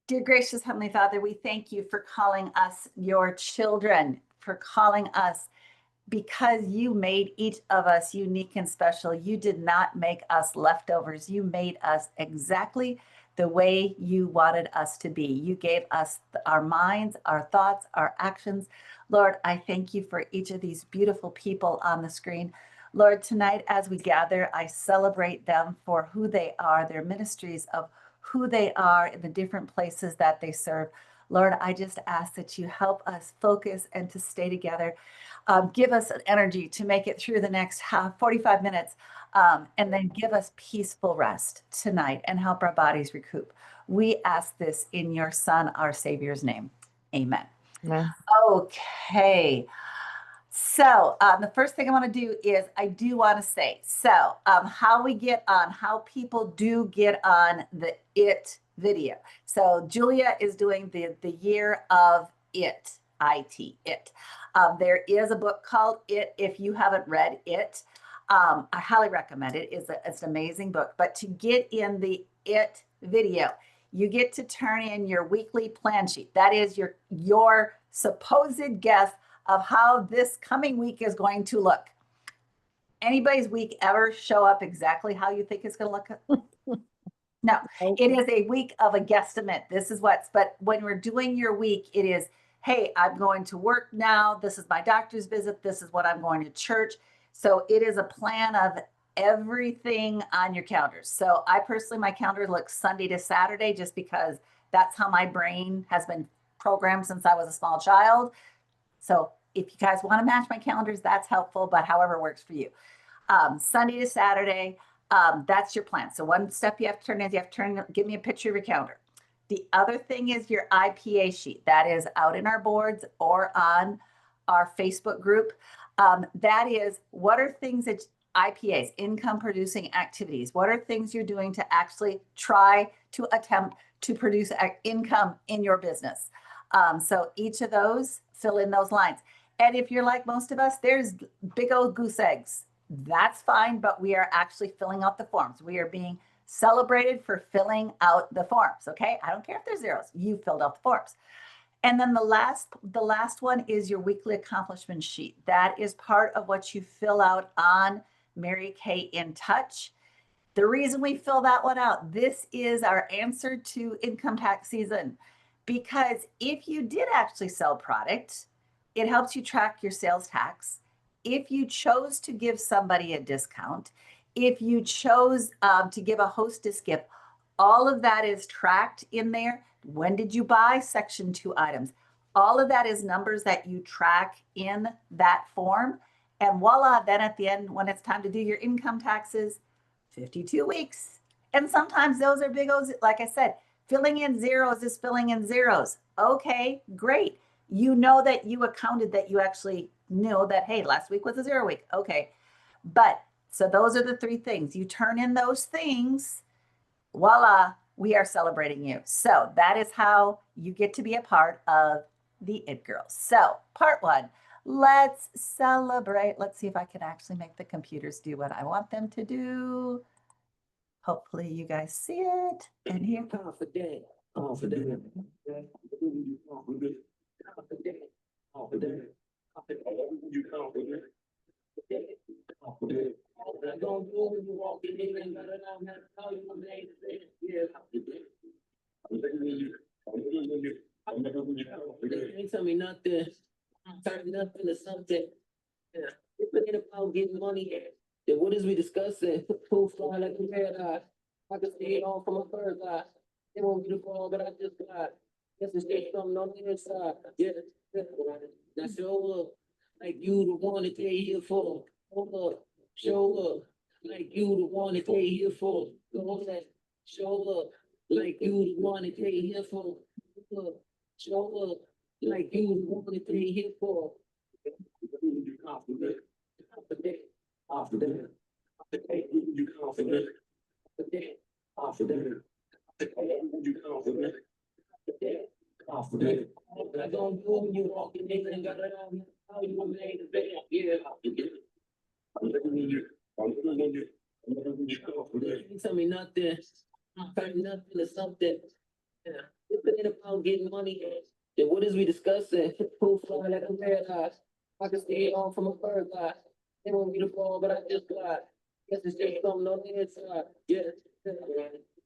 Dear gracious Heavenly Father, we thank you for calling us your children, for calling us because you made each of us unique and special. You did not make us leftovers. You made us exactly the way you wanted us to be. You gave us our minds, our thoughts, our actions. Lord, I thank you for each of these beautiful people on the screen. Lord, tonight as we gather, I celebrate them for who they are, their ministries of who they are in the different places that they serve. Lord, I just ask that you help us focus and to stay together. Give us an energy to make it through the next 45 minutes, and then give us peaceful rest tonight and help our bodies recoup. We ask this in your Son, our Savior's name. Amen. Amen. Okay. So the first thing I want to do is I do want to say, so how we get on, how people do get on the IT video. So Julia is doing the year of IT, IT. There is a book called It. If you haven't read it, I highly recommend it. It's an amazing book. But to get in the IT video, you get to turn in your weekly plan sheet. That is your supposed guess of how this coming week is going to look. Anybody's week ever show up exactly how you think it's going to look? No, it is a week of a guesstimate. This is but when we're doing your week, it is, hey, I'm going to work now. This is my doctor's visit. This is what I'm going to church. So it is a plan of everything on your calendar. So I personally, my calendar looks Sunday to Saturday just because that's how my brain has been programmed since I was a small child. So if you guys want to match my calendars, that's helpful, but however works for you. Sunday to Saturday, that's your plan. So one step you have to turn is you have to give me a picture of your calendar. The other thing is your IPA sheet. That is out in our boards or on our Facebook group. That is, what are things that IPAs, income producing activities, what are things you're doing to actually try to attempt to produce income in your business? So each of those, fill in those lines. And if you're like most of us, there's big old goose eggs. That's fine, but we are actually filling out the forms. We are being celebrated for filling out the forms, okay? I don't care if there's zeros. You filled out the forms. And then the last one is your weekly accomplishment sheet. That is part of what you fill out on Mary Kay in Touch. The reason we fill that one out, this is our answer to income tax season. Because if you did actually sell product, it helps you track your sales tax. If you chose to give somebody a discount, if you chose to give a hostess gift, all of that is tracked in there. When did you buy? Section 2 items. All of that is numbers that you track in that form. And voila, then at the end, when it's time to do your income taxes, 52 weeks. And sometimes those are big O's, like I said, filling in zeros is filling in zeros. Okay, great. You know that you accounted that you actually knew that, hey, last week was a 0 week. Okay. But so those are the 3 things. You turn in those things, voila, we are celebrating you. So that is how you get to be a part of the IT Girls. So part 1, let's celebrate. Let's see if I can actually make the computers do what I want them to do. Hopefully you guys see it. And here. Confident. Ain't tell me nothing. Turn nothing to something. Yeah. It's forget about getting money. Then what is we discussing? Who flying like a paradise? I can see it all from a bird's eye. It won't be the fall, but I just got. Guess it's just something on the inside. Yeah. Now show up like you the one that they here for. Hold up. Show up like you the one that they here for. Go on that. Show up like you the one that they here for. Show up like you the one that they here for. You confident. Confident. You confident. Confident. You confident. Confident. I don't know when you walk in there and got it on how you made the bed. Yeah. You tell me nothing. Turn nothing to something. Yeah. If it ain't about getting money, then what is we discussing? Who fly like a red eye? I can stay on from a bird's eye. They want me to fall, but I just glide. Guess it's just something on the inside. Yeah,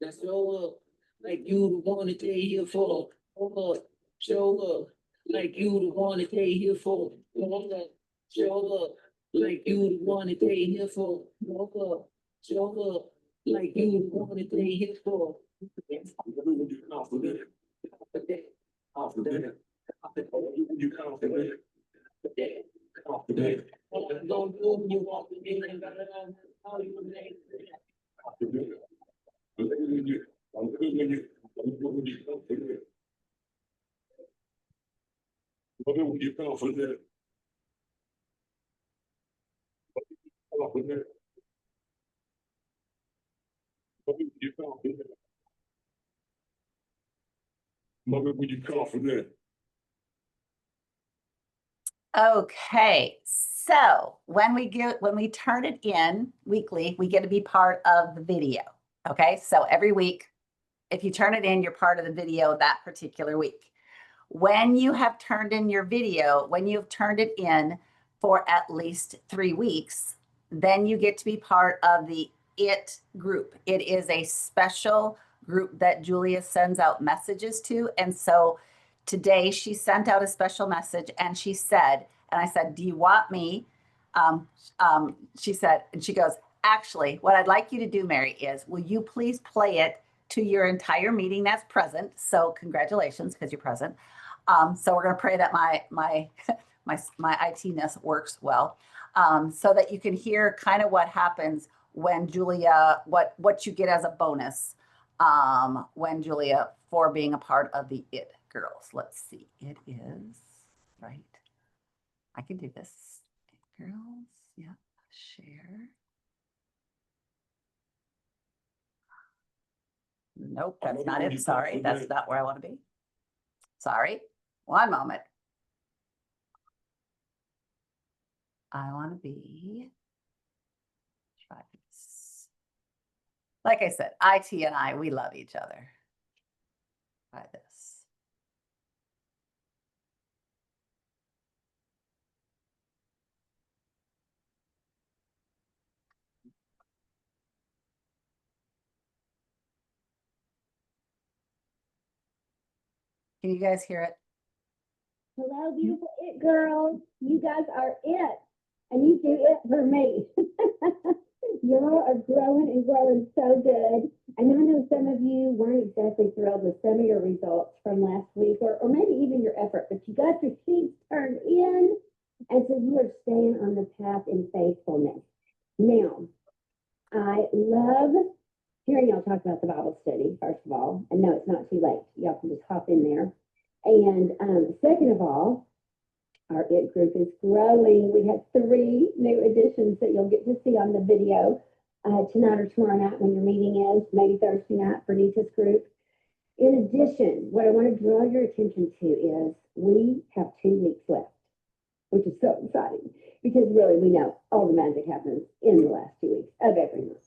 that's show up. Like you the one that they here for. Hold up, show up. Like you the one that they here for. Hold up, show up. Like you the one that they here for. Hold up, show up. Like you the one that they here for. Confident. Confident. You confident. Confident. Don't do when you walk in and got it on how you name. Confident. I'm good when you. I'm good when you. I'm good when you confident. I'm good when you confident. Confident. I'm good when you confident. I'm good when you confident. Okay, so when we turn it in weekly, we get to be part of the video. Okay, so every week, if you turn it in, you're part of the video that particular week. When you have turned in your video, when you've turned it in for at least 3 weeks, then you get to be part of the IT group. It is a special group that Julia sends out messages to. And so today she sent out a special message and she said, and I said, do you want me? She said, and she goes, actually, what I'd like you to do, Mary, is will you please play it to your entire meeting that's present? So congratulations, because you're present. So we're going to pray that my IT-ness works well, so that you can hear kind of what happens when Julia, what you get as a bonus when Julia, for being a part of the IT girls. Let's see. It is right. I can do this. IT girls. Yeah. Share. Nope, that's not it. Sorry, that's not where I want to be. Sorry. One moment. I want to be. Try this. Like I said, IT and I, we love each other. Try this. Can you guys hear it? Hello, beautiful it girls. You guys are it. And you do it for me. Y'all are growing and growing so good. And I know some of you weren't exactly thrilled with some of your results from last week, or maybe even your effort, but you got your sheets turned in. And so you are staying on the path in faithfulness. Now, I love hearing y'all talk about the Bible study, first of all. And no, it's not too late. Y'all can just hop in there. And second of all, our IT group is growing. We have 3 new additions that you'll get to see on the video tonight or tomorrow night when your meeting is, maybe Thursday night for Nita's group. In addition, what I want to draw your attention to is we have 2 weeks left, which is so exciting because really we know all the magic happens in the last 2 weeks of every month.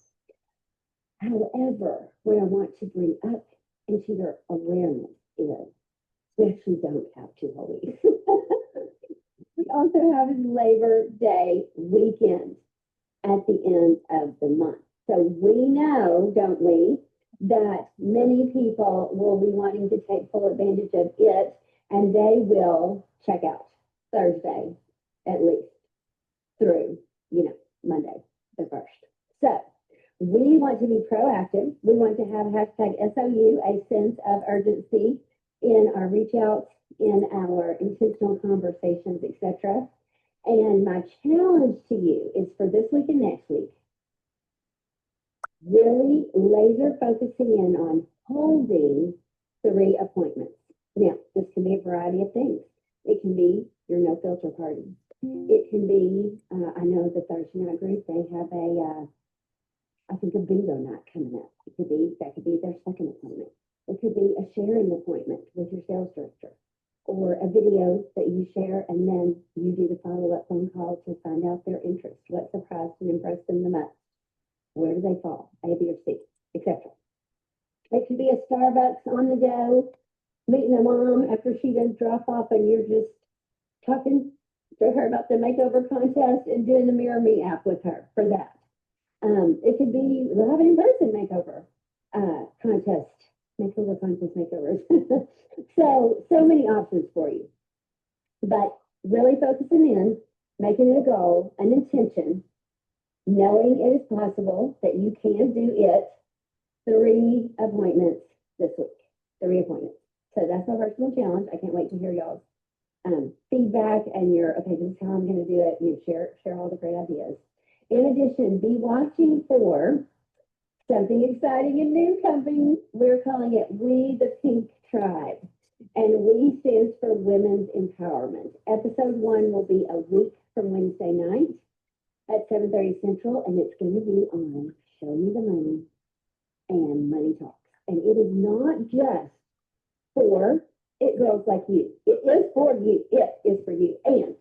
However, what I want to bring up into your awareness is we actually don't have 2 whole weeks. We also have Labor Day weekend at the end of the month. So we know, don't we, that many people will be wanting to take full advantage of it, and they will check out Thursday at least through, Monday the 1st. So we want to be proactive. We want to have hashtag SOU, a sense of urgency in our reach outs, in our intentional conversations, etc. And my challenge to you is for this week and next week, really laser focusing in on holding 3 appointments. Now, this can be a variety of things. It can be your no filter party. It can be, I know the Thursday night group, they have I think a bingo night coming up. That could be their second appointment. It could be a sharing appointment with your sales director, or a video that you share and then you do the follow-up phone call to find out their interest. What surprised and impressed them the most? Where do they fall? A, B, or C, etc. It could be a Starbucks on the go, meeting a mom after she does drop off, and you're just talking to her about the makeover contest and doing the Mirror Me app with her for that. It could be we'll have an in-person makeover contest, makeovers. So many options for you. But really focusing in, making it a goal, an intention, knowing it is possible that you can do it. 3 appointments this week. 3 appointments. So that's my personal challenge. I can't wait to hear y'all's feedback and your, okay, this is how I'm going to do it. You share all the great ideas. In addition, be watching for something exciting and new coming. We're calling it We the Pink Tribe. And We stands for Women's Empowerment. Episode 1 will be a week from Wednesday night at 7:30 Central, and it's going to be on Show Me the Money and Money Talks. And it is not just for it girls like you. It is for you. It is for you. And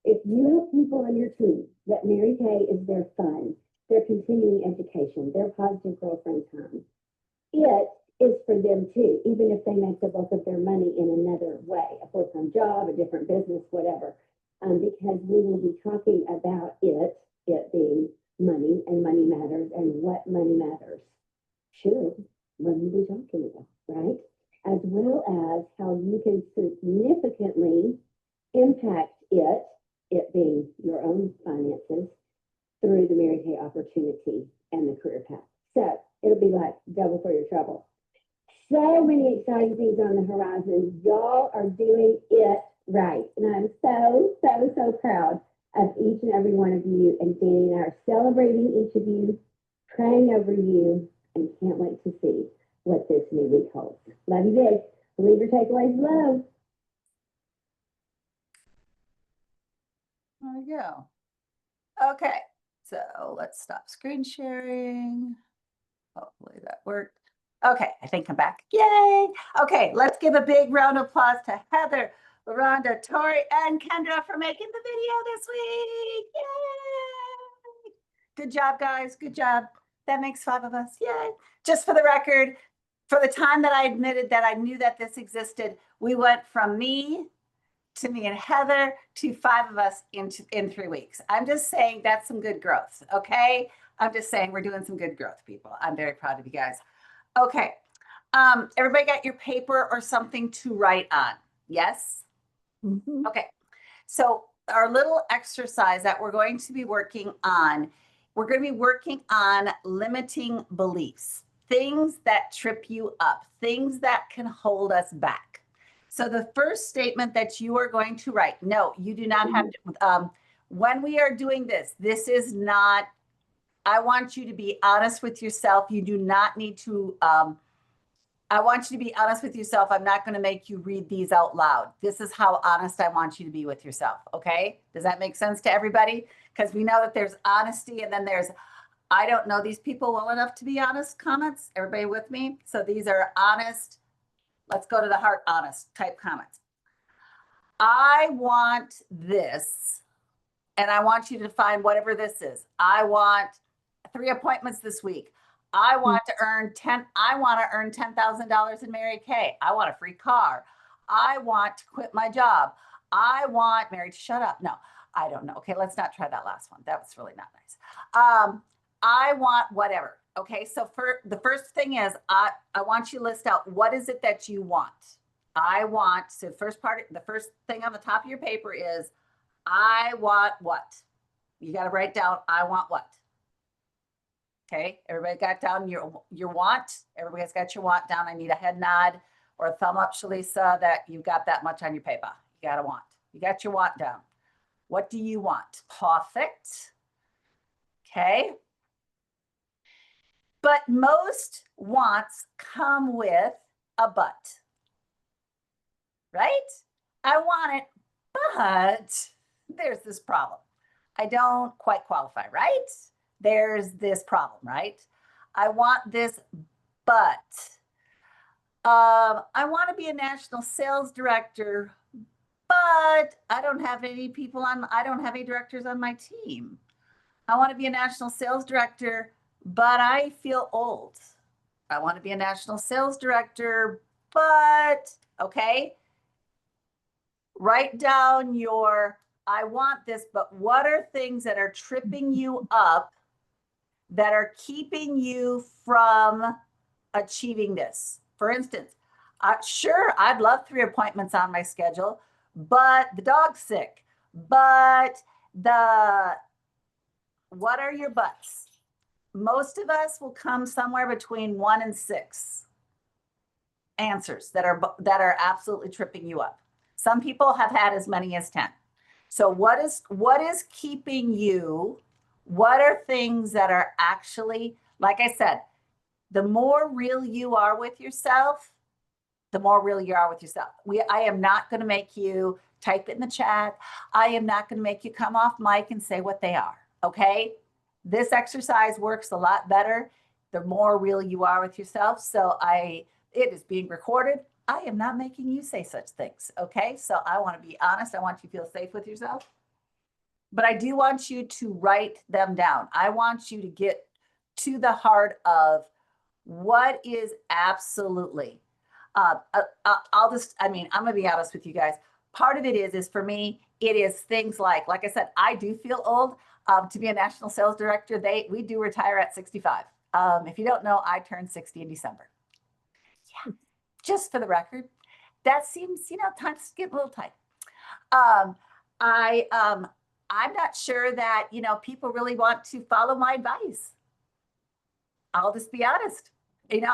if you have people on your team that Mary Kay is their fun, their continuing education, their positive girlfriend time, it is for them too, even if they make the bulk of their money in another way, a full-time job, a different business, whatever. Because we will be talking about it being money and money matters and what money matters should women be talking about, right? As well as how you can significantly impact it being your own finances through the Mary Kay opportunity and the career path. So it'll be like double for your trouble. So many exciting things on the horizon. Y'all are doing it right. And I'm so proud of each and every one of you. And Danny and I are celebrating each of you, praying over you, and can't wait to see what this new week holds. Love you big. Leave your takeaways below. There we go. Okay, so let's stop screen sharing. Hopefully that worked. Okay, I think I'm back. Yay! Okay, let's give a big round of applause to Heather, LaRonda, Tori, and Kendra for making the video this week. Yay! Good job, guys. Good job. That makes 5 of us. Yay! Just for the record, for the time that I admitted that I knew that this existed, we went from me and Heather to 5 of us in 3 weeks. I'm just saying that's some good growth, okay? I'm just saying we're doing some good growth, people. I'm very proud of you guys. Okay, everybody got your paper or something to write on? Yes? Mm-hmm. Okay, so our little exercise that we're going to be working on, we're going to be working on limiting beliefs, things that trip you up, things that can hold us back. So the first statement that you are going to write, no, you do not have to, when we are doing this, this is not, I want you to be honest with yourself. You do not need to, I want you to be honest with yourself. I'm not going to make you read these out loud. This is how honest I want you to be with yourself. Okay. Does that make sense to everybody? Because we know that there's honesty and then there's, I don't know these people well enough to be honest comments. Everybody with me? So these are honest. Let's go to the heart, honest type comments. I want this, and I want you to find whatever this is. I want 3 appointments this week. I want to earn $10,000 in Mary Kay. I want a free car. I want to quit my job. I want Mary to shut up. No, I don't know. Okay, let's not try that last one. That was really not nice. I want whatever. Okay, so for the first thing is I want you to list out what is it that you want. I want, so the first thing on the top of your paper is I want what? You got to write down I want what? Okay, everybody got down your want? Everybody's got your want down. I need a head nod or a thumb up, Shalisa, that you've got that much on your paper. You got a want. You got your want down. What do you want? Perfect. Okay. But most wants come with a but, right? I want it, but there's this problem. I don't quite qualify, right? There's this problem, right? I want this, but I want to be a national sales director, but I don't have any directors on my team. I want to be a national sales director, but I feel old. I want to be a national sales director, but okay. Write down your, I want this, but what are things that are tripping you up that are keeping you from achieving this? For instance, sure, I'd love 3 appointments on my schedule, but the dog's sick. But what are your buts? Most of us will come somewhere between 1 and 6 answers that are absolutely tripping you up. Some people have had as many as 10. So what is keeping you? What are things that are actually, like I said, the more real you are with yourself, the more real you are with yourself. I am not going to make you type it in the chat. I am not going to make you come off mic and say what they are. Okay. This exercise works a lot better the more real you are with yourself. So it is being recorded. I am not making you say such things. Okay. So I want to be honest. I want you to feel safe with yourself. But I do want you to write them down. I want you to get to the heart of what is absolutely. I'm going to be honest with you guys. Part of it is for me, it is things like I said, I do feel old. To be a national sales director, we do retire at 65. If you don't know, I turned 60 in December. Yeah, just for the record, that seems, time's getting a little tight. I'm not sure that, people really want to follow my advice. I'll just be honest.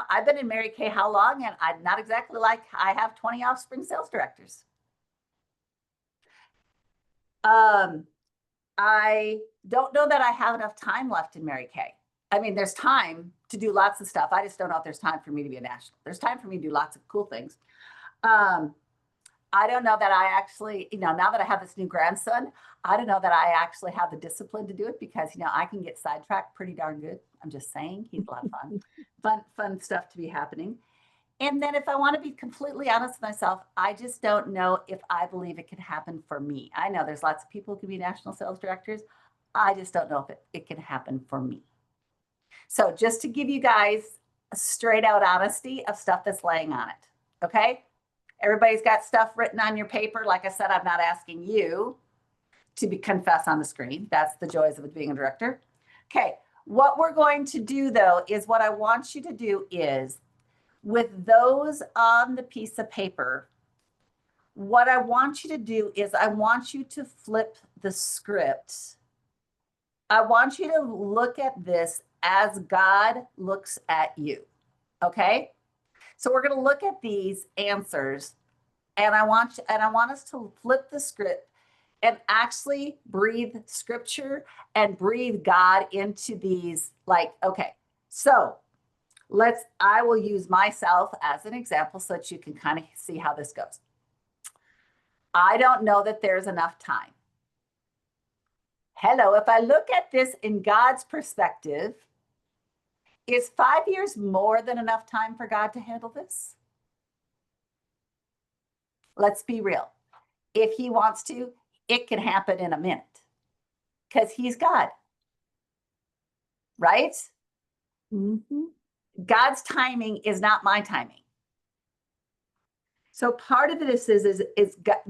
I've been in Mary Kay how long, and I'm not exactly like I have 20 offspring sales directors. I don't know that I have enough time left in Mary Kay. I mean, there's time to do lots of stuff. I just don't know if there's time for me to be a national. There's time for me to do lots of cool things. I don't know that I actually, now that I have this new grandson, I don't know that I actually have the discipline to do it because, I can get sidetracked pretty darn good. I'm just saying, he's a lot of fun stuff to be happening. And then if I want to be completely honest with myself, I just don't know if I believe it can happen for me. I know there's lots of people who can be national sales directors. I just don't know if it can happen for me. So just to give you guys a straight out honesty of stuff that's laying on it. Okay. Everybody's got stuff written on your paper. Like I said, I'm not asking you to confess on the screen. That's the joys of being a director. Okay. What we're going to do though, is what I want you to do is with those on the piece of paper, what I want you to do is I want you to flip the script. I want you to look at this as God looks at you. Okay. So we're going to look at these answers, and I want us to flip the script and actually breathe scripture and breathe God into these. Okay, so I will use myself as an example so that you can kind of see how this goes. I don't know that there's enough time. Hello, if I look at this in God's perspective, is 5 years more than enough time for God to handle this? Let's be real. If he wants to, it can happen in a minute because he's God, right? Mm-hmm. God's timing is not my timing. So part of this is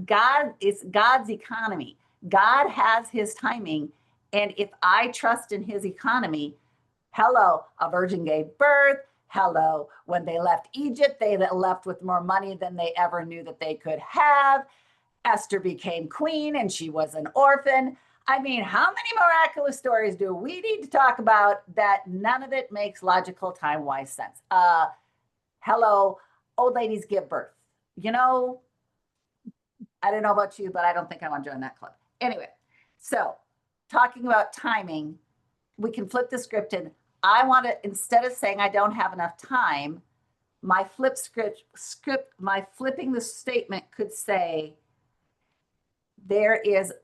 God, it's God's economy. God has his timing. And if I trust in his economy, hello, a virgin gave birth. Hello, when they left Egypt, they left with more money than they ever knew that they could have. Esther became queen and she was an orphan. I mean, how many miraculous stories do we need to talk about that none of it makes logical time-wise sense? Hello, old ladies give birth. I don't know about you, but I don't think I want to join that club. Anyway, so talking about timing, we can flip the script, and I want to, instead of saying I don't have enough time, my flipping the statement could say,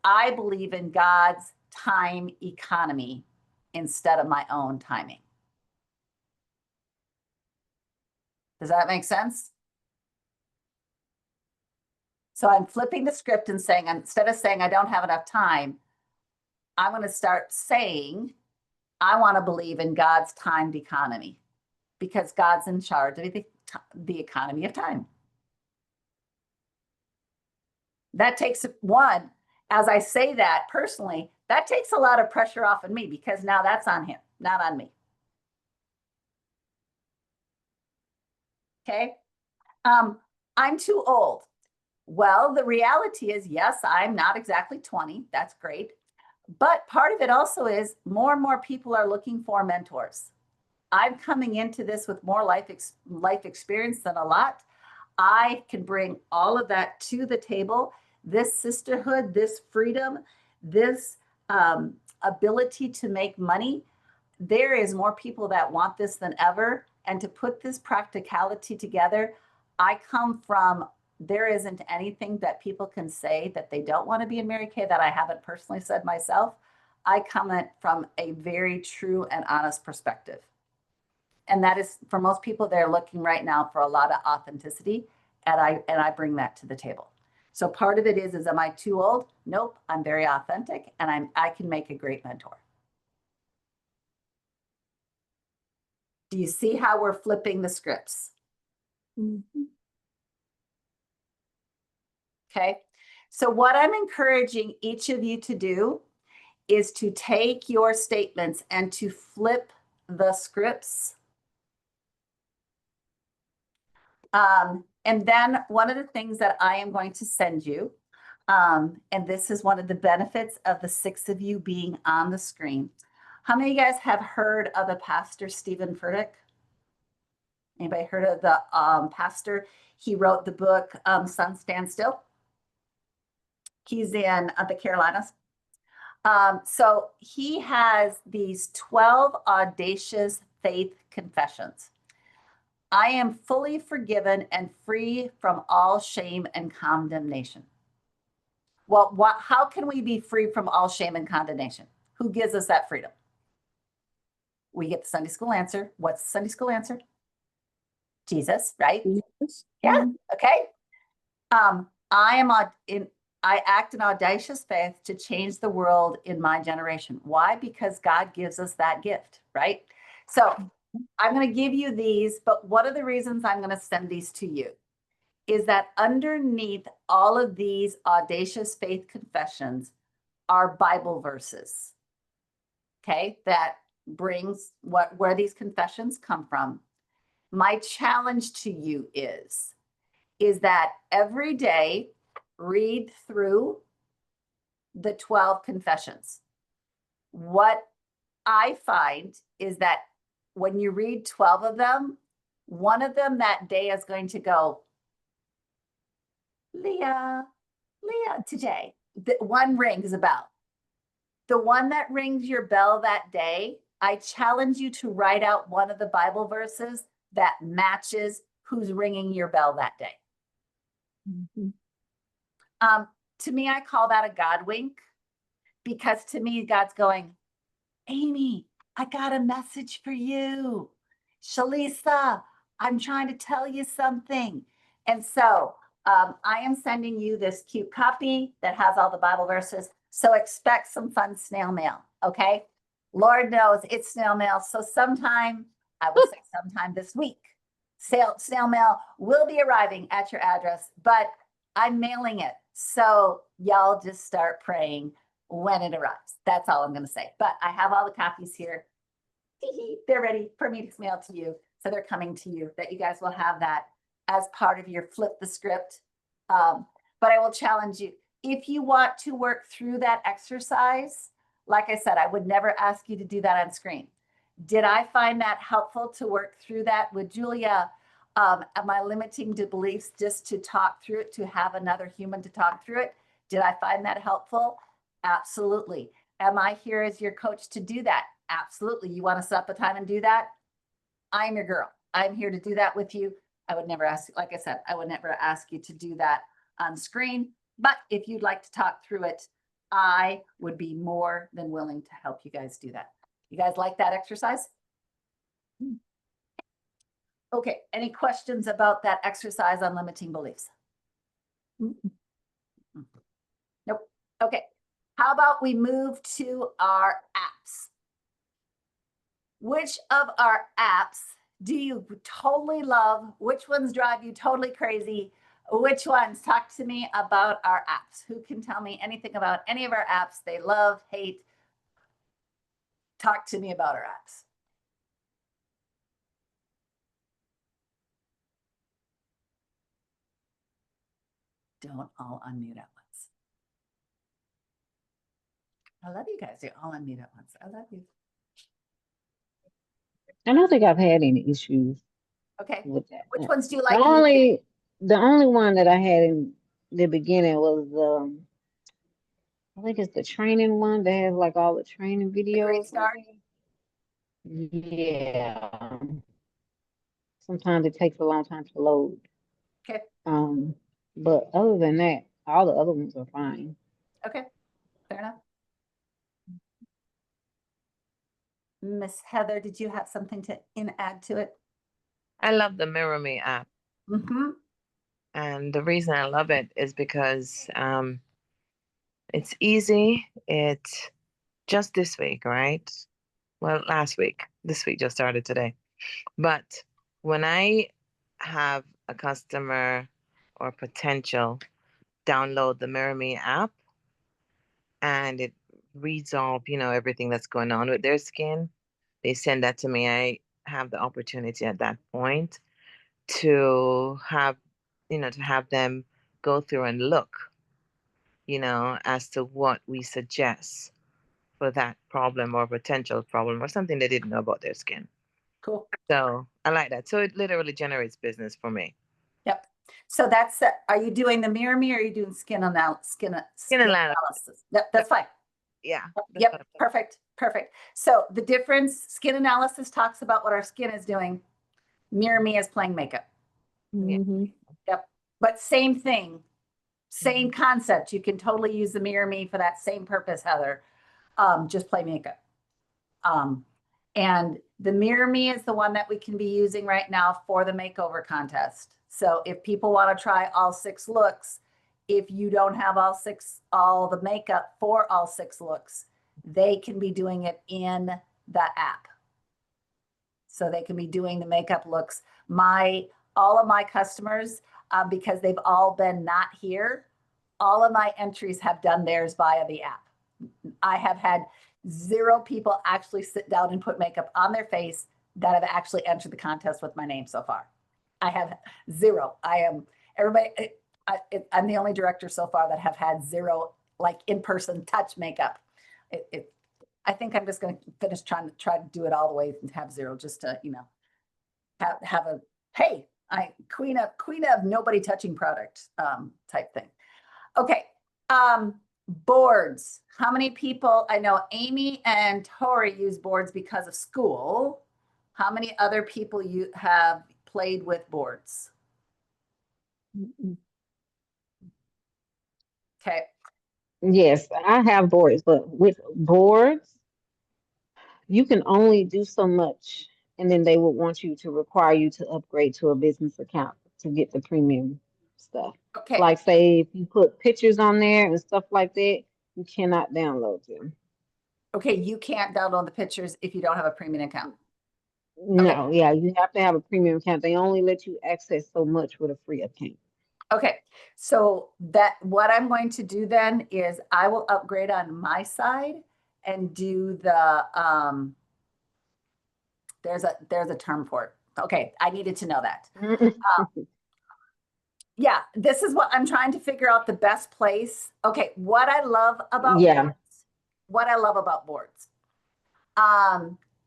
I believe in God's time economy instead of my own timing. Does that make sense? So I'm flipping the script and saying, instead of saying I don't have enough time, I'm going to start saying, I want to believe in God's timed economy. because God's in charge of the economy of time. That takes one, as I say that personally, that takes a lot of pressure off of me because now that's on him, not on me. Okay. I'm too old. Well, the reality is, yes, I'm not exactly 20. That's great. But part of it also is more and more people are looking for mentors. I'm coming into this with more life experience than a lot. I can bring all of that to the table. This sisterhood, this freedom, this ability to make money. There is more people that want this than ever. And to put this practicality together, I come from, there isn't anything that people can say that they don't want to be in Mary Kay that I haven't personally said myself. I come from a very true and honest perspective. And that is, for most people, they're looking right now for a lot of authenticity. And I bring that to the table. So part of it is am I too old? Nope, I'm very authentic and I can make a great mentor. Do you see how we're flipping the scripts? Mm-hmm. Okay. So what I'm encouraging each of you to do is to take your statements and to flip the scripts. And then one of the things that I am going to send you, and this is one of the benefits of the 6 of you being on the screen. How many of you guys have heard of the pastor Stephen Furtick? Anybody heard of the pastor? He wrote the book Sun Stand Still. He's in the Carolinas. So he has these 12 audacious faith confessions. I am fully forgiven and free from all shame and condemnation. Well, how can we be free from all shame and condemnation? Who gives us that freedom? We get the Sunday school answer. What's the Sunday school answer? Jesus, right? Yes. Yeah. Okay. I act in audacious faith to change the world in my generation. Why? Because God gives us that gift, right? So I'm going to give you these, but one of the reasons I'm going to send these to you is that underneath all of these audacious faith confessions are Bible verses. Okay, that brings where these confessions come from. My challenge to you is that every day read through the 12 confessions. What I find is that when you read 12 of them, one of them that day is going to go, Leah, today. The one rings a bell. The one that rings your bell that day, I challenge you to write out one of the Bible verses that matches who's ringing your bell that day. Mm-hmm. To me, I call that a God wink, because to me, God's going, Amy, I got a message for you. Shalisa, I'm trying to tell you something. And so I am sending you this cute copy that has all the Bible verses. So expect some fun snail mail, okay? Lord knows it's snail mail. So sometime, I will say sometime this week, snail mail will be arriving at your address, but I'm mailing it. So y'all just start praying when it arrives. That's all I'm going to say. But I have all the copies here. They're ready for me to mail to you. So they're coming to you, that you guys will have that as part of your flip the script. But I will challenge you, if you want to work through that exercise, like I said, I would never ask you to do that on screen. Did I find that helpful to work through that with Julia? Am I limiting the beliefs just to talk through it, to have another human to talk through it? Did I find that helpful? Absolutely. Am I here as your coach to do that? Absolutely. You want to set up a time and do that? I'm your girl. I'm here to do that with you. I would never ask, like I said, I would never ask you to do that on screen. But if you'd like to talk through it, I would be more than willing to help you guys do that. You guys like that exercise? Okay. Any questions about that exercise on limiting beliefs? Nope. Okay. How about we move to our apps? Which of our apps do you totally love? Which ones drive you totally crazy? Which ones? Talk to me about our apps. Who can tell me anything about any of our apps they love, hate? Talk to me about our apps. Don't all unmute at once. I love you guys. You're all unmute at once. I love you. I don't think I've had any issues Okay. with that. Which ones do you The like? only one that I had in the beginning was I think it's the training one that has like all the training The Great videos. Start? Yeah. Sometimes it takes a long time to load. Okay. But other than that, all the other ones are fine. Okay. Fair enough. Miss Heather, did you have something to add to it? I love the Mirror Me app. Mm-hmm. And the reason I love it is because it's easy. It's just this week, right? Well, last week. This week just started today. But when I have a customer or potential download the Mirror Me app and it reads off, everything that's going on with their skin, they send that to me. I have the opportunity at that point to have them go through and look, as to what we suggest for that problem or potential problem or something they didn't know about their skin. Cool. So I like that. So it literally generates business for me. Yep. So that's, are you doing the Mirror Me or are you doing skin analysis? Yep, that's fine. Yeah. Yep. Perfect. Perfect. So the difference, skin analysis talks about what our skin is doing. Mirror Me is playing makeup. Mm-hmm. Yep. But same thing, same concept. You can totally use the Mirror Me for that same purpose, Heather. Just play makeup. And the Mirror Me is the one that we can be using right now for the makeover contest. So if people want to try all 6 looks, if you don't have all the makeup for all 6 looks, they can be doing it in the app. So they can be doing the makeup looks. All of my customers, because they've all been not here, all of my entries have done theirs via the app. I have had 0 people actually sit down and put makeup on their face that have actually entered the contest with my name so far. I have 0. I'm the only director so far that have had 0 like in-person touch makeup. I think I'm just going to finish try to do it all the way and have 0 just to, have a, hey, queen of nobody touching product type thing. Okay. Boards. How many people? I know Amy and Tori use boards because of school. How many other people you have played with boards? Okay. Yes, I have boards, but with boards, you can only do so much, and then they will want you to require you to upgrade to a business account to get the premium stuff. Okay. Like, say, if you put pictures on there and stuff like that, you cannot download them. Okay. You can't download the pictures if you don't have a premium account. No, yeah, you have to have a premium account. They only let you access so much with a free account. Okay. So what I'm going to do then is I will upgrade on my side and do the, there's a term for it. Okay. I needed to know that. Yeah, this is what I'm trying to figure out the best place. Okay, what I love about Yeah. boards,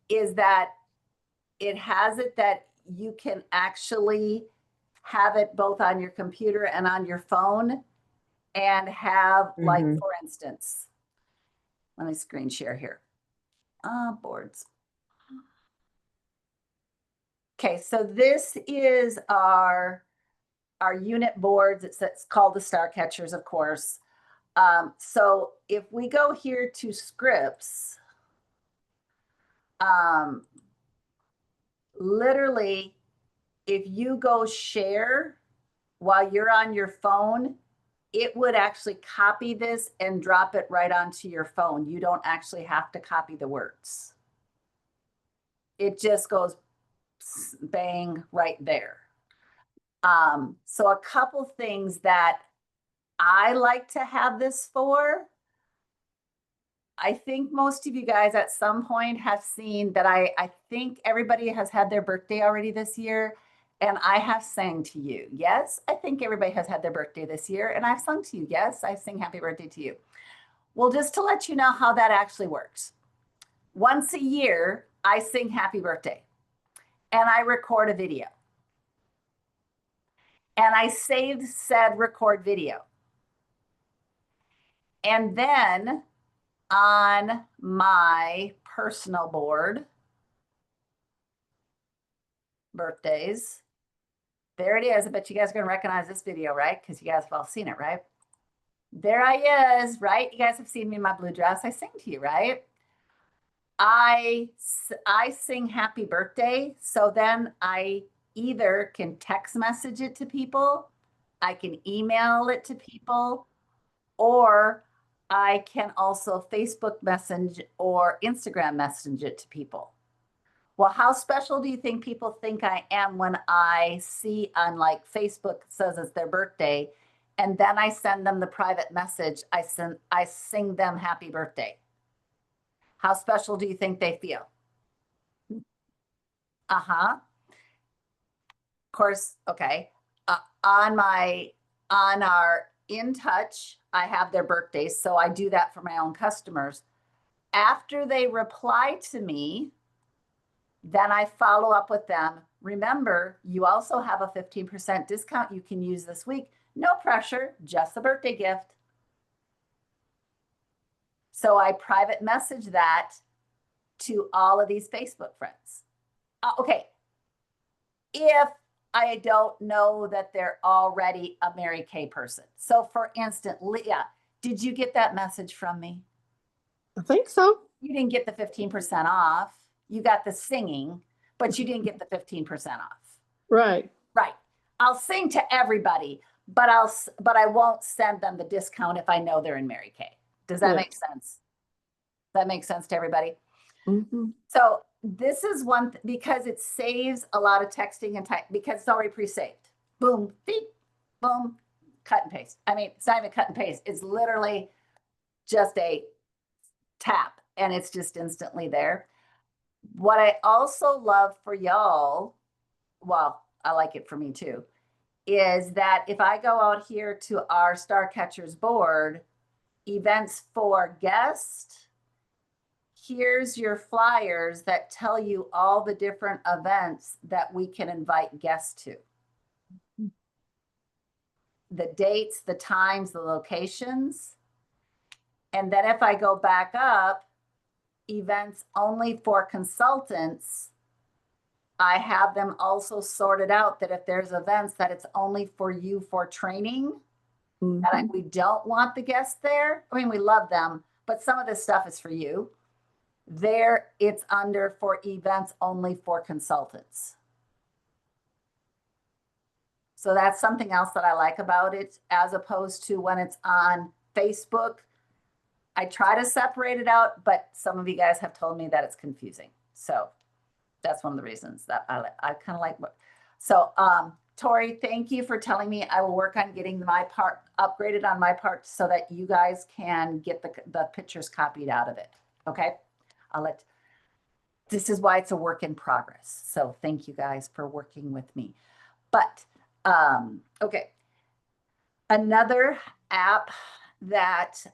is that it has it that you can actually have it both on your computer and on your phone and have like, Mhm. for instance, let me screen share here. Boards. Okay, so this is our unit boards. It's called the StarCatchers, of course. So if we go here to scripts, literally, if you go share while you're on your phone, it would actually copy this and drop it right onto your phone. You don't actually have to copy the words. It just goes bang right there. So a couple things that I like to have this for. I think most of you guys at some point have seen that I think everybody has had their birthday already this year. And I have sang to you. Yes, I think everybody has had their birthday this year. And I've sung to you. Yes, I sing happy birthday to you. Well, just to let you know how that actually works. Once a year, I sing happy birthday and I record a video. And I saved said record video. And then on my personal board, birthdays, there it is. I bet you guys are going to recognize this video, right? Because you guys have all seen it, right? There I is, right? You guys have seen me in my blue dress. I sing to you, right? I sing happy birthday. So then I either can text message it to people, I can email it to people, or I can also Facebook message or Instagram message it to people. Well, how special do you think people think I am when I see on like Facebook says it's their birthday, and then I send them the private message, I sing them happy birthday. How special do you think they feel? Uh-huh. Of course, okay. On our In Touch, I have their birthdays, so I do that for my own customers. After they reply to me, then I follow up with them. Remember, you also have a 15% discount you can use this week. No pressure, just a birthday gift. So I private message that to all of these Facebook friends. Okay, if I don't know that they're already a Mary Kay person. So for instance, Leah, did you get that message from me? I think so. You didn't get the 15% off. You got the singing, but you didn't get the 15% off. Right. Right. I'll sing to everybody, but I won't send them the discount if I know they're in Mary Kay. Does that Yeah. make sense? That makes sense to everybody? Mm-hmm. So this is one because it saves a lot of texting and type because it's already pre-saved. Boom, beep, boom, cut and paste. I mean, it's not even cut and paste. It's literally just a tap and it's just instantly there. What I also love for y'all, well, I like it for me too, is that if I go out here to our StarCatchers board, events for guests, here's your flyers that tell you all the different events that we can invite guests to. The dates, the times, the locations. And then if I go back up, events only for consultants, I have them also sorted out that if there's events that it's only for you for training, that we don't want the guests there. I mean, we love them, but some of this stuff is for you. There, it's under for events only for consultants. So that's something else that I like about it, as opposed to when it's on Facebook. I try to separate it out, but some of you guys have told me that it's confusing. So that's one of the reasons that I kind of like what. So Tori, thank you for telling me. I will work on getting my part upgraded on my part so that you guys can get the pictures copied out of it. Okay. This is why it's a work in progress. So thank you guys for working with me. But, okay. Another app that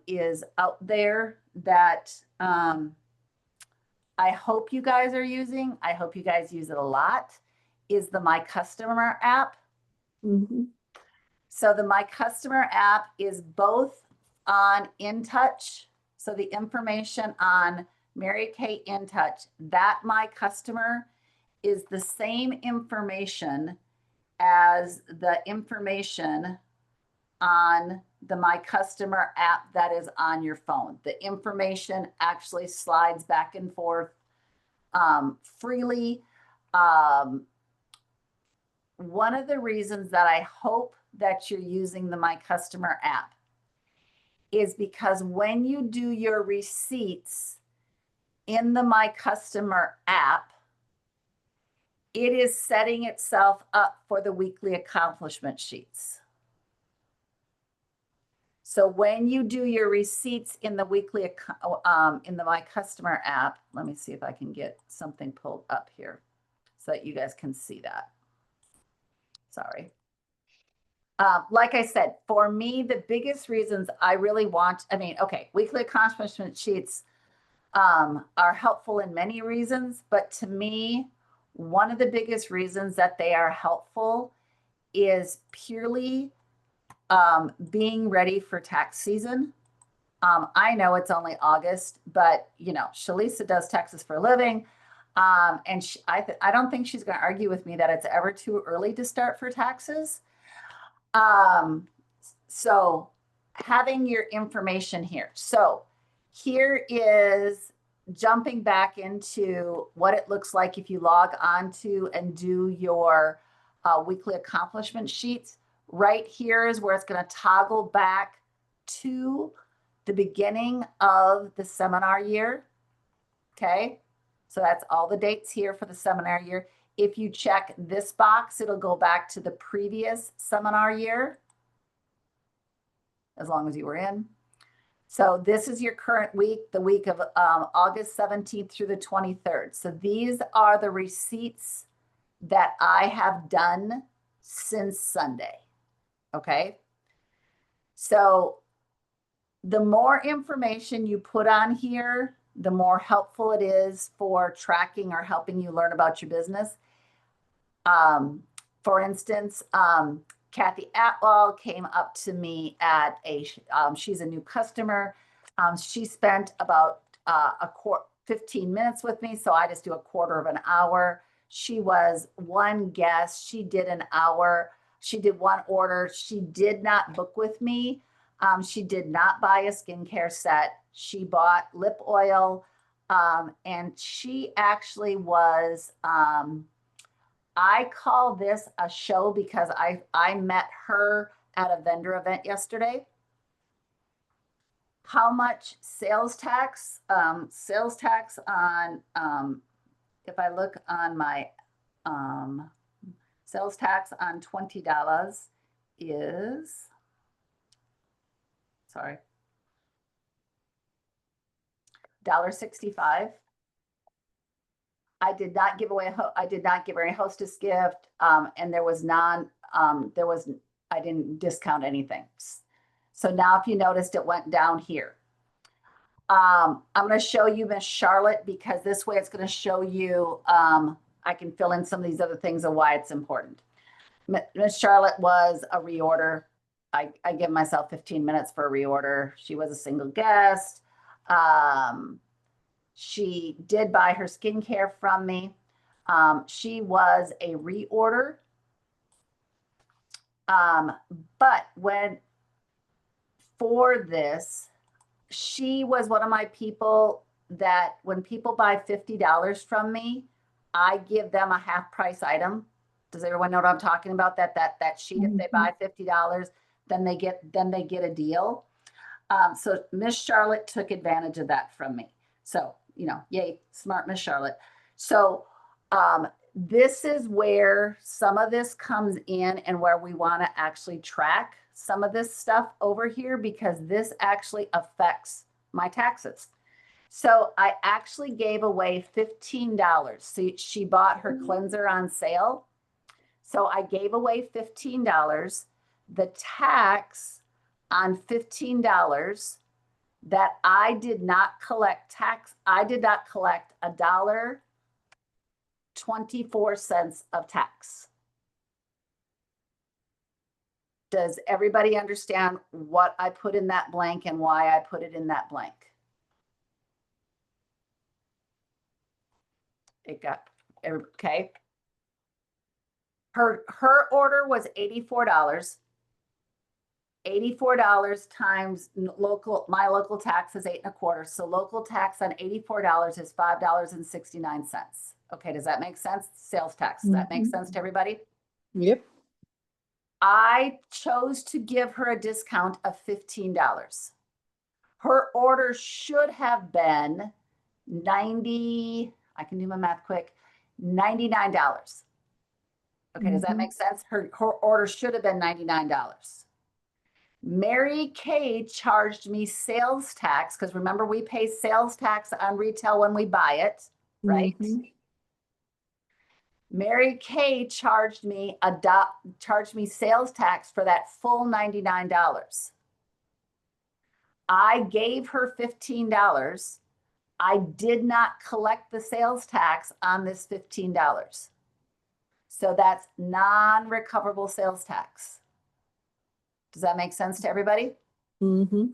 is out there that I hope you guys are using, I hope you guys use it a lot, is the My Customer app. Mm-hmm. So the My Customer app is both on In Touch. So the information on Mary Kay In Touch, that My Customer is the same information as the information on the My Customer app that is on your phone. The information actually slides back and forth freely. One of the reasons that I hope that you're using the My Customer app is because when you do your receipts in the My Customer app, it is setting itself up for the weekly accomplishment sheets. So when you do your receipts in the weekly, in the My Customer app, let me see if I can get something pulled up here so that you guys can see that. Sorry. Like I said, for me, the biggest reasons I really want, okay, weekly accomplishment sheets are helpful in many reasons, but to me, one of the biggest reasons that they are helpful is purely being ready for tax season. I know it's only August, but you know, Shalisa does taxes for a living. And I don't think she's going to argue with me that it's ever too early to start for taxes. So having your information here. So here is jumping back into what it looks like if you log on to and do your weekly accomplishment sheets. Right here is where it's going to toggle back to the beginning of the seminar year. Okay, so that's all the dates here for the seminar year. If you check this box, it'll go back to the previous seminar year, as long as you were in. So this is your current week, the week of August 17th through the 23rd. So these are the receipts that I have done since Sunday. Okay. So the more information you put on here, the more helpful it is for tracking or helping you learn about your business. For instance, Kathy Atwell came up to me at she's a new customer. She spent about 15 minutes with me. So I just do a quarter of an hour. She was one guest. She did an hour. She did one order. She did not book with me. She did not buy a skincare set. She bought lip oil. And she actually was, I call this a show because I met her at a vendor event yesterday. How much sales tax? Sales tax on, if I look on my sales tax on $20 is, sorry, $1.65. I did not give away, I did not give her a hostess gift, and there was I didn't discount anything. So now if you noticed, it went down here. I'm going to show you Miss Charlotte because this way it's going to show you, I can fill in some of these other things and why it's important. Miss Charlotte was a reorder. I give myself 15 minutes for a reorder. She was a single guest. She did buy her skincare from me. She was a reorder. But for this, she was one of my people that when people buy $50 from me, I give them a half price item. Does everyone know what I'm talking about? That sheet, if they buy $50, then they get a deal. So Miss Charlotte took advantage of that from me. So, you know, yay, smart Miss Charlotte. So this is where some of this comes in and where we want to actually track some of this stuff over here because this actually affects my taxes. So I actually gave away $15. So she bought her cleanser on sale. So I gave away $15. The tax on $15 that I did not collect tax, I did not collect $1.24 of tax. Does everybody understand what I put in that blank and why I put it in that blank? It got, okay. Her order was $84. $84 times my local tax is 8.25. So local tax on $84 is $5.69. Okay, does that make sense? Sales tax. Does that make sense to everybody? Yep. I chose to give her a discount of $15. Her order should have been I can do my math quick, $99. Okay, does that Mhm. make sense? Her order should have been $99. Mary Kay charged me sales tax, because remember, we pay sales tax on retail when we buy it, right? Mhm. Mary Kay charged me sales tax for that full $99. I gave her $15. I did not collect the sales tax on this $15. So that's non-recoverable sales tax. Does that make sense to everybody? Mhm.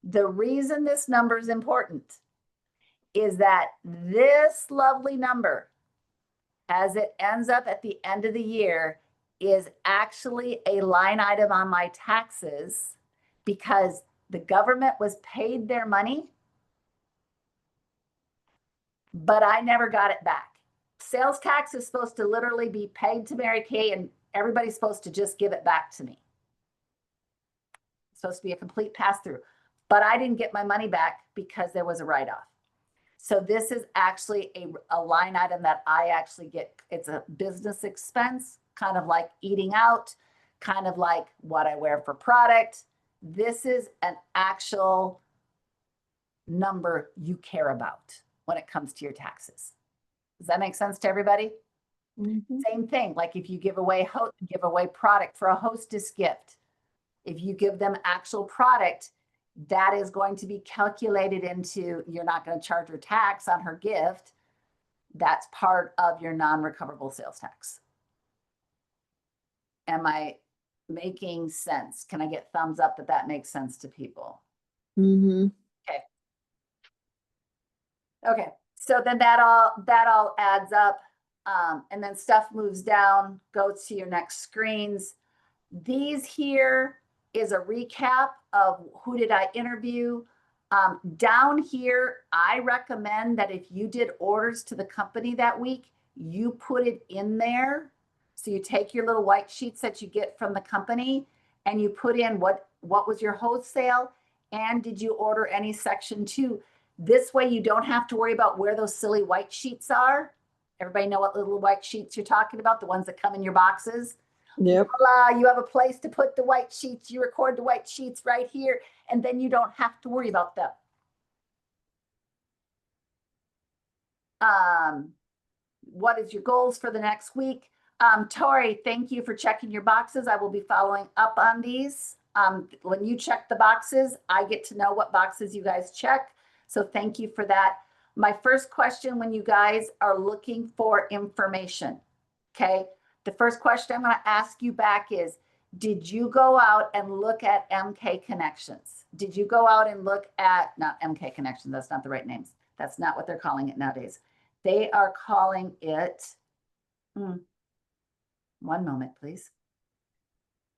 The reason this number is important is that this lovely number, as it ends up at the end of the year, is actually a line item on my taxes because the government was paid their money, but I never got it back. Sales tax is supposed to literally be paid to Mary Kay and everybody's supposed to just give it back to me. It's supposed to be a complete pass through, but I didn't get my money back because there was a write-off. So this is actually a line item that I actually get. It's a business expense, kind of like eating out, kind of like what I wear for product. This is an actual number you care about when it comes to your taxes. Does that make sense to everybody? Mhm. Same thing, like if you give away product for a hostess gift, if you give them actual product, that is going to be calculated into, you're not going to charge her tax on her gift. That's part of your non-recoverable sales tax. Am I making sense? Can I get thumbs up that that makes sense to people? Mhm. Okay, so then that all adds up, and then stuff moves down, go to your next screens. These here is a recap of who did I interview. Down here, I recommend that if you did orders to the company that week, you put it in there. So you take your little white sheets that you get from the company and you put in what was your wholesale and did you order any section 2. This way you don't have to worry about where those silly white sheets are. Everybody know what little white sheets you're talking about, the ones that come in your boxes? Yep. Voila, you have a place to put the white sheets. You record the white sheets right here, and then you don't have to worry about them. What is your goals for the next week? Tori, thank you for checking your boxes. I will be following up on these. When you check the boxes, I get to know what boxes you guys check. So thank you for that. My first question when you guys are looking for information, okay? The first question I'm going to ask you back is, did you go out and look at MK Connections? Did you go out and look at, not MK Connections, that's not the right names. That's not what they're calling it nowadays. They are calling it, one moment, please.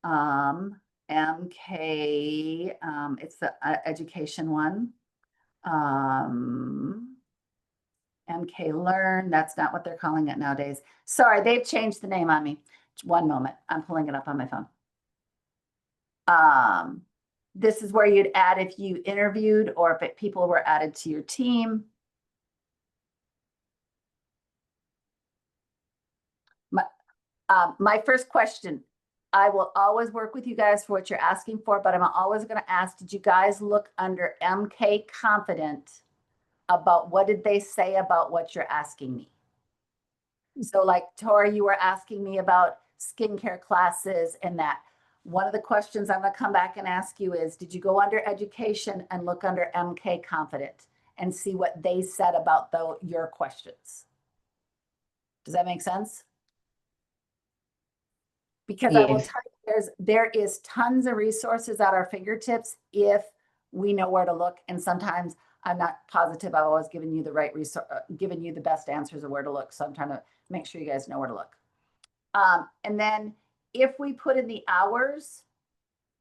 MK, it's the education one. MK Learn, that's not what they're calling it nowadays. Sorry, they've changed the name on me. One moment, I'm pulling it up on my phone. This is where you'd add if you interviewed or if people were added to your team. My first question, I will always work with you guys for what you're asking for, but I'm always going to ask, did you guys look under MK Confident about what did they say about what you're asking me? So like Tori, you were asking me about skincare classes and that. One of the questions I'm going to come back and ask you is, did you go under education and look under MK Confident and see what they said about your questions? Does that make sense? Because I will Yes. tell you, there is tons of resources at our fingertips if we know where to look. And sometimes I'm not positive I've always given you the right resource, given you the best answers of where to look. So I'm trying to make sure you guys know where to look. And then if we put in the hours,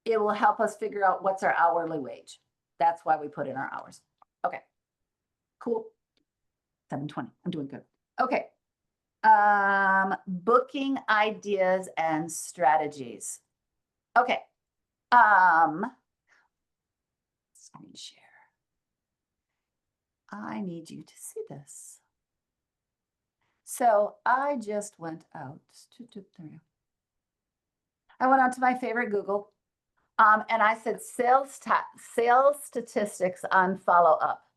it will help us figure out what's our hourly wage. That's why we put in our hours. Okay, cool. 7:20, I'm doing good. Okay. Booking ideas and strategies. Okay. Screen share. I need you to see this. So I just went out. I went out to my favorite Google, and I said sales statistics on follow up.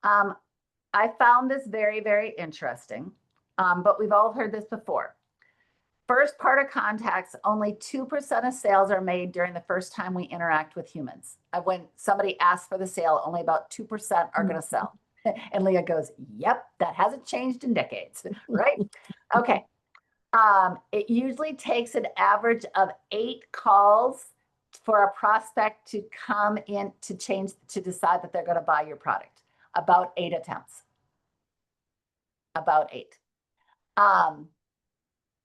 I found this very, very interesting, but we've all heard this before. First part of contacts, only 2% of sales are made during the first time we interact with humans. When somebody asks for the sale, only about 2% are going to sell. And Leah goes, yep, that hasn't changed in decades, right? Okay. It usually takes an average of 8 calls for a prospect to come in to decide that they're going to buy your product. About 8 attempts. About 8.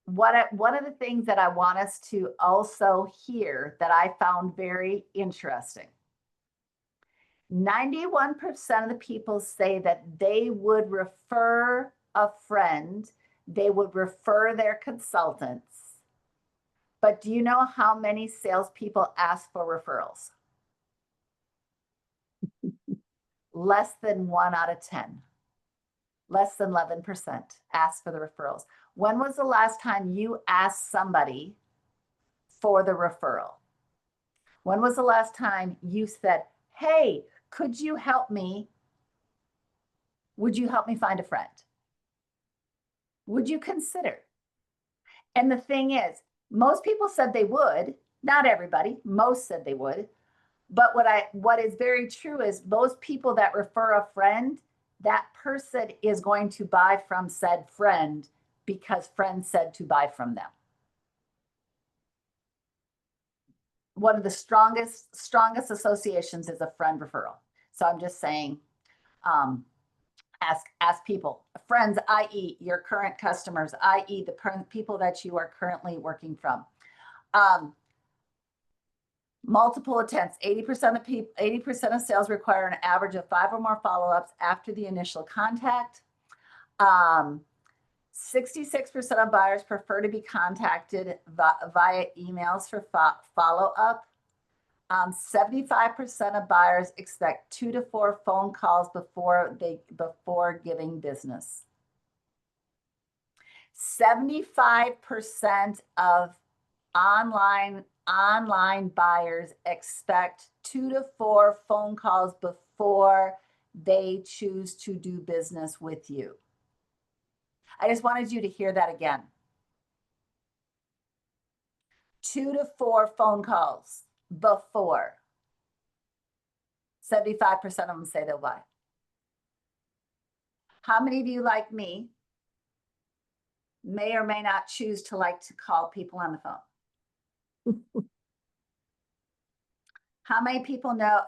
One of the things that I want us to also hear that I found very interesting. 91% of the people say that they would refer a friend, they would refer their consultants. But do you know how many salespeople ask for referrals? Less than 1 out of 10. Less than 11% ask for the referrals. When was the last time you asked somebody for the referral? When was the last time you said, hey, could you help me? Would you help me find a friend? Would you consider? And the thing is, most people said they would, not everybody, most said they would. But what is very true is most people that refer a friend, that person is going to buy from said friend because friend said to buy from them. One of the strongest associations is a friend referral. So I'm just saying, ask people, friends, i.e. your current customers, i.e. the people that you are currently working from. Multiple attempts, 80% of sales require an average of 5 or more follow-ups after the initial contact. 66% of buyers prefer to be contacted via emails for follow-up. 75% of buyers expect 2 to 4 phone calls before giving business. 75% of online buyers expect 2 to 4 phone calls before they choose to do business with you. I just wanted you to hear that again. 2 to 4 phone calls before. 75% of them say they'll buy. How many of you, like me, may or may not choose to like to call people on the phone? How many people know?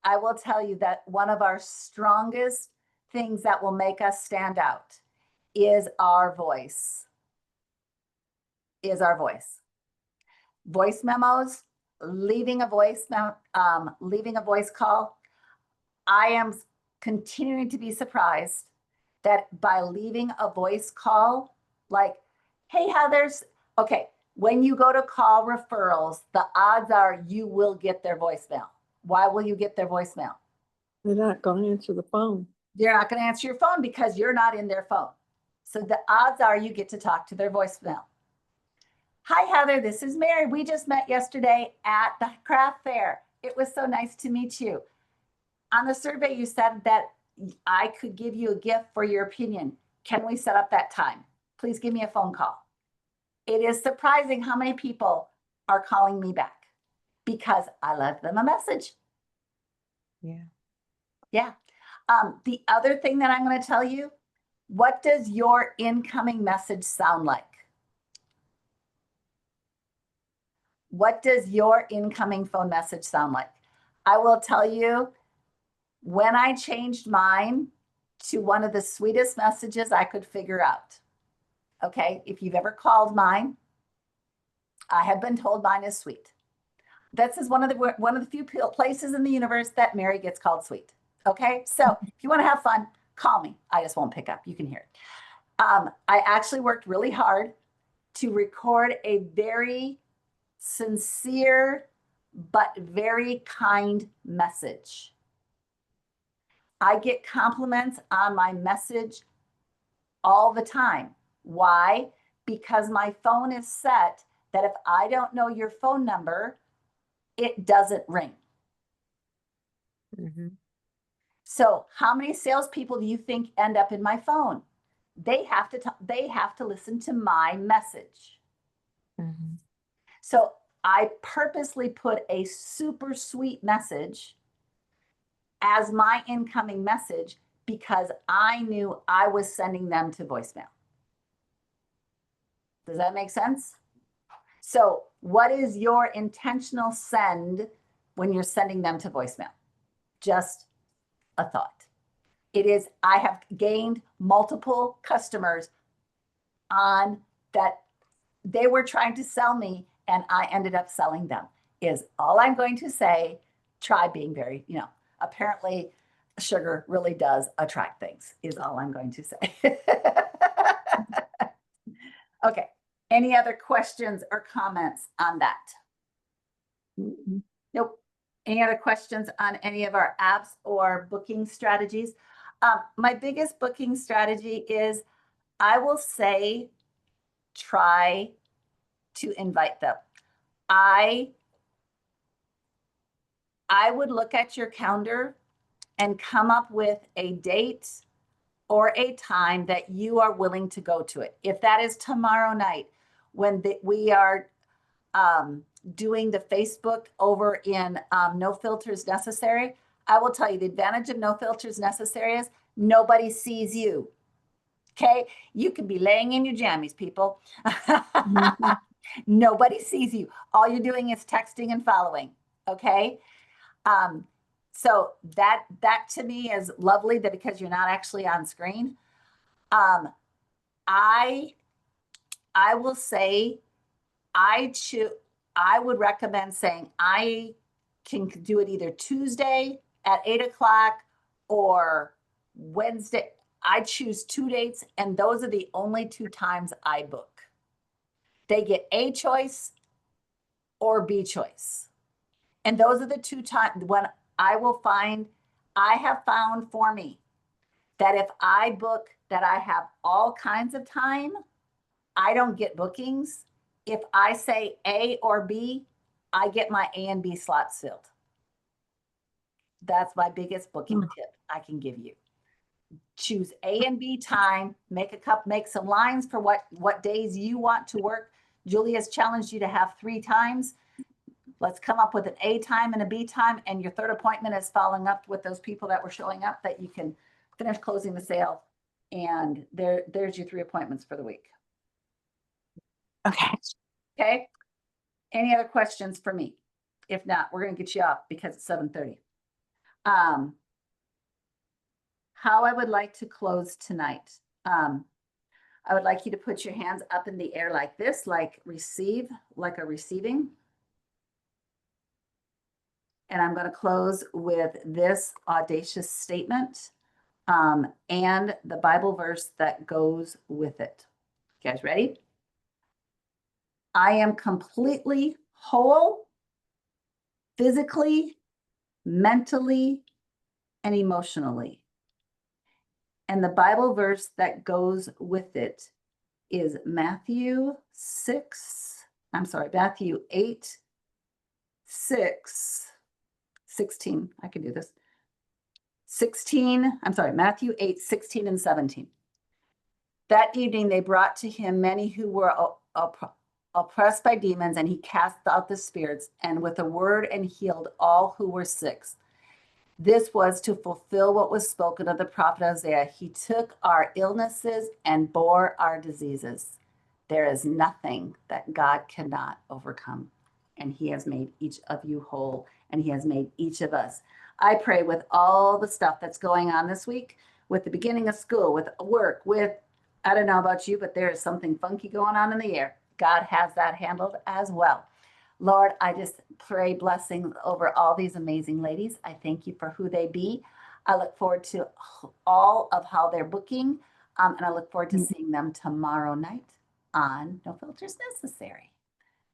I will tell you that one of our strongest things that will make us stand out is our voice. Voice memos, leaving a voice call. I am continuing to be surprised that by leaving a voice call, like, hey, Heather's, okay, when you go to call referrals, the odds are you will get their voicemail. Why will you get their voicemail? They're not going to answer the phone. You're not going to answer your phone because you're not in their phone. So the odds are you get to talk to their voicemail. Hi, Heather, this is Mary. We just met yesterday at the craft fair. It was so nice to meet you. On the survey, you said that I could give you a gift for your opinion. Can we set up that time? Please give me a phone call. It is surprising how many people are calling me back because I left them a message. Yeah. The other thing that I'm going to tell you, what does your incoming message sound like? What does your incoming phone message sound like? I will tell you, when I changed mine to one of the sweetest messages I could figure out. Okay, if you've ever called mine, I have been told mine is sweet. This is one of the few places in the universe that Mary gets called sweet. Okay, so if you want to have fun, call me. I just won't pick up. You can hear it. I actually worked really hard to record a very sincere but very kind message. I get compliments on my message all the time. Why? Because my phone is set that if I don't know your phone number, it doesn't ring. Mhm. So how many salespeople do you think end up in my phone? They have to listen to my message. Mhm. So I purposely put a super sweet message as my incoming message because I knew I was sending them to voicemail. Does that make sense? So what is your intentional send when you're sending them to voicemail? Just a thought. It is, I have gained multiple customers on that they were trying to sell me and I ended up selling them, is all I'm going to say. Try being very, apparently sugar really does attract things, is all I'm going to say. Okay. Any other questions or comments on that? Mm-mm. Nope. Any other questions on any of our apps or booking strategies? My biggest booking strategy is I will say, try to invite them. I would look at your calendar and come up with a date or a time that you are willing to go to it. If that is tomorrow night, when we are doing the Facebook over in No Filters Necessary, I will tell you the advantage of No Filters Necessary is nobody sees you. Okay, you could be laying in your jammies, people. Mhm. Nobody sees you. All you're doing is texting and following. Okay. So that to me is lovely, that because you're not actually on screen. I will say I would recommend saying I can do it either Tuesday at 8 o'clock or Wednesday. I choose 2 dates, and those are the only 2 times I book. They get A choice or B choice. And those are the 2 times when I have found for me that if I book that I have all kinds of time, I don't get bookings. If I say A or B, I get my A and B slots filled. That's my biggest booking tip I can give you. Choose A and B time, make some lines for what days you want to work. Julie has challenged you to have 3 times. Let's come up with an A time and a B time, and your third appointment is following up with those people that were showing up that you can finish closing the sale. And there's your 3 appointments for the week. Okay. Okay. Any other questions for me? If not, we're going to get you off because it's 7:30. How I would like to close tonight. I would like you to put your hands up in the air like this, like receive, like a receiving. And I'm going to close with this audacious statement and the Bible verse that goes with it. You guys ready? I am completely whole, physically, mentally, and emotionally. And the Bible verse that goes with it is Matthew 8, 6, 16. I can do this. 16, Matthew 8, 16 and 17. That evening they brought to him many who were oppressed by demons, and he cast out the spirits, and with a word and healed all who were sick. This was to fulfill what was spoken of the prophet Isaiah. He took our illnesses and bore our diseases. There is nothing that God cannot overcome. And he has made each of you whole, and he has made each of us. I pray with all the stuff that's going on this week, with the beginning of school, with work, I don't know about you, but there is something funky going on in the air. God has that handled as well. Lord, I just pray blessings over all these amazing ladies. I thank you for who they be. I look forward to all of how they're booking, and I look forward to seeing them tomorrow night on No Filters Necessary.